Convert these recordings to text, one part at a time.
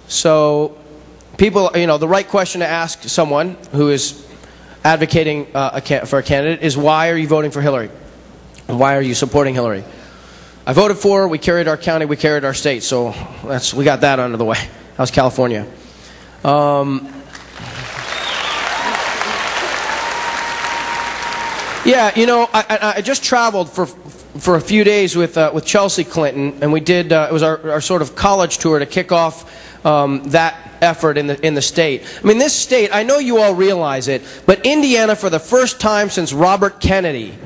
So people, you know, the right question to ask someone who is advocating for a candidate is, why are you voting for Hillary? And why are you supporting Hillary? I voted for her, we carried our county, we carried our state, so we got that under the way. That was California. Yeah, you know, I just traveled for a few days with Chelsea Clinton, and we did, it was our sort of college tour to kick off that effort in the state. I mean, this state, I know you all realize it, but Indiana, for the first time since Robert Kennedy,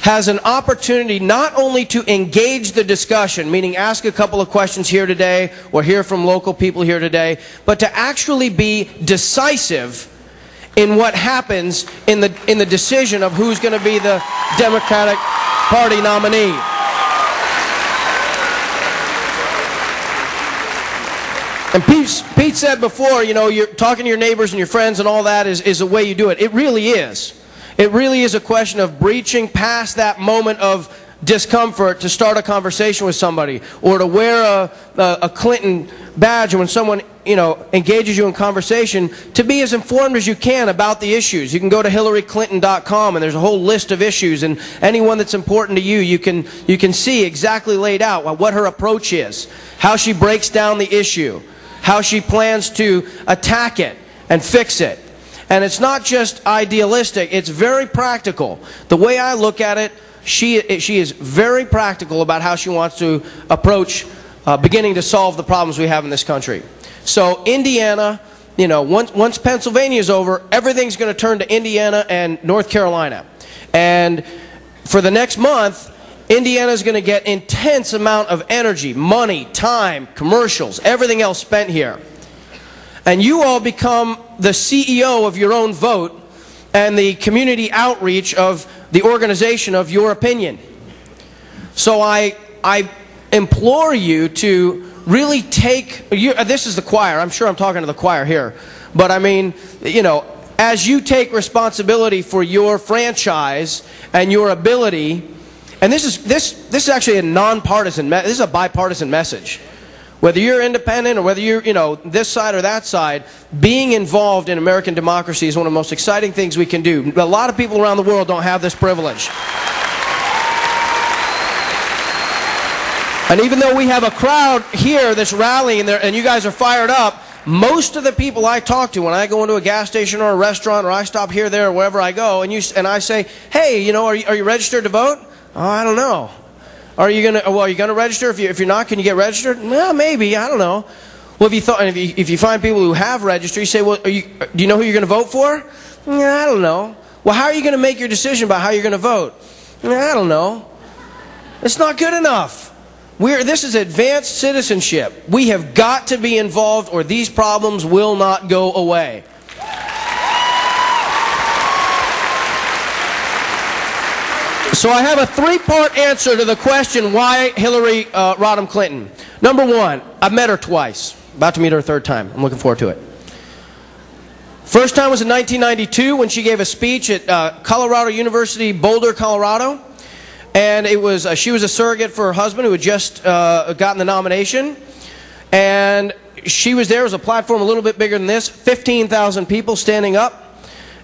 has an opportunity not only to engage the discussion, meaning ask a couple of questions here today or hear from local people here today, but to actually be decisive in what happens in the decision of who's going to be the Democratic Party nominee. And Pete said before, you know, you're talking to your neighbors and your friends and all that is the way you do it. It really is. It really is a question of breaching past that moment of discomfort to start a conversation with somebody, or to wear a Clinton badge when someone, you know, engages you in conversation, to be as informed as you can about the issues. You can go to HillaryClinton.com, and there's a whole list of issues, and anyone that's important to you, you can see exactly laid out what her approach is, how she breaks down the issue, how she plans to attack it and fix it. And it's not just idealistic, it's very practical. The way I look at it, she is very practical about how she wants to approach beginning to solve the problems we have in this country. So Indiana, you know, once Pennsylvania is over, everything's going to turn to Indiana and North Carolina. And for the next month, Indiana is going to get intense amount of energy, money, time, commercials, everything else spent here. And you all become the CEO of your own vote and the community outreach of the organization of your opinion. So I implore you to really take, this is the choir, I'm sure I'm talking to the choir here, but I mean, you know, as you take responsibility for your franchise and your ability, and this is actually a nonpartisan, this is a bipartisan message. Whether you're independent or whether you're, you know, this side or that side, being involved in American democracy is one of the most exciting things we can do. A lot of people around the world don't have this privilege. And even though we have a crowd here that's rallying there and you guys are fired up, most of the people I talk to when I go into a gas station or a restaurant, or I stop here, there, or wherever I go, and I say, hey, you know, are you registered to vote? Oh, I don't know. Are you gonna register? If you're not, can you get registered? Well, maybe. I don't know. Well, if you find people who have registered, you say, well, do you know who you're going to vote for? I don't know. Well, how are you going to make your decision about how you're going to vote? I don't know. It's not good enough. This is advanced citizenship. We have got to be involved, or these problems will not go away. So I have a three-part answer to the question, why Hillary Rodham Clinton. Number one, I've met her twice. About to meet her a third time. I'm looking forward to it. First time was in 1992 when she gave a speech at Colorado University, Boulder, Colorado. And it was she was a surrogate for her husband who had just gotten the nomination. And she was there. It was a platform a little bit bigger than this. 15,000 people standing up.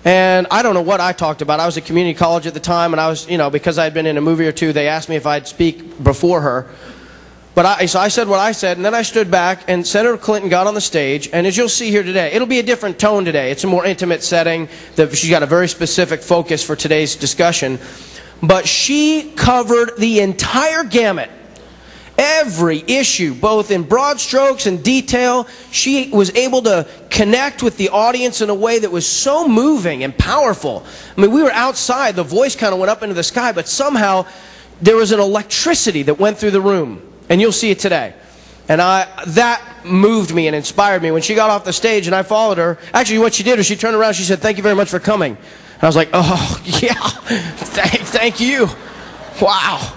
And I don't know what I talked about. I was at community college at the time, and I was, you know, because I had been in a movie or two, they asked me if I'd speak before her. But so I said what I said, and then I stood back, and Senator Clinton got on the stage, and as you'll see here today, it'll be a different tone today. It's a more intimate setting. She's got a very specific focus for today's discussion. But she covered the entire gamut. Every issue, both in broad strokes and detail. She was able to connect with the audience in a way that was so moving and powerful. I mean, we were outside, the voice kind of went up into the sky, but somehow there was an electricity that went through the room. And you'll see it today. And that moved me and inspired me. When she got off the stage and I followed her, actually what she did was she turned around and she said, "Thank you very much for coming." And I was like, oh, yeah, thank you. Wow.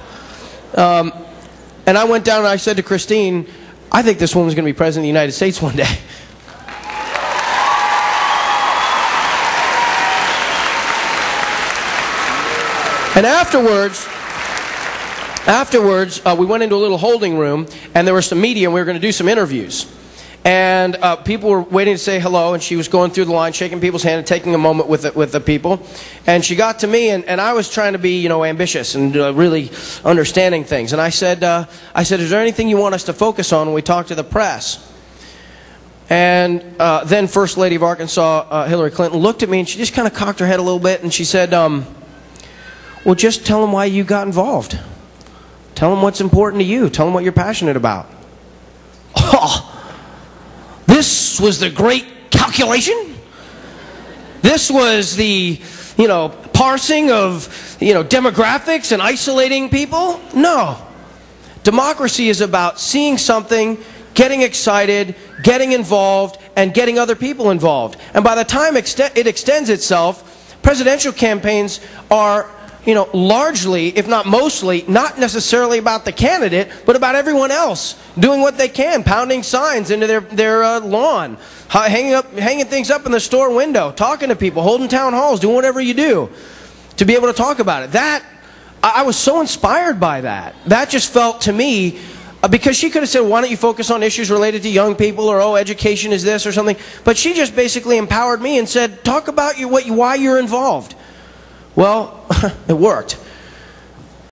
And I went down and I said to Christine, I think this woman's going to be president of the United States one day. And afterwards, we went into a little holding room, and there was some media, and we were going to do some interviews. And people were waiting to say hello, and she was going through the line, shaking people's hand and taking a moment with the people. And she got to me, and I was trying to be, you know, ambitious and really understanding things. And I said, is there anything you want us to focus on when we talk to the press? And then First Lady of Arkansas, Hillary Clinton, looked at me, and she just kind of cocked her head a little bit, and she said, well, just tell them why you got involved. Tell them what's important to you. Tell them what you're passionate about. Oh! This was the great calculation. This was the, you know, parsing of, you know, demographics and isolating people. No. Democracy is about seeing something, getting excited, getting involved, and getting other people involved. And by the time it extends itself, presidential campaigns are, you know, largely, if not mostly, not necessarily about the candidate, but about everyone else doing what they can, pounding signs into their lawn, hanging things up in the store window, talking to people, holding town halls, doing whatever you do to be able to talk about it. That, I was so inspired by that. That just felt to me, because she could have said, why don't you focus on issues related to young people, or, oh, education is this or something. But she just basically empowered me and said, talk about why you're involved. Well, it worked.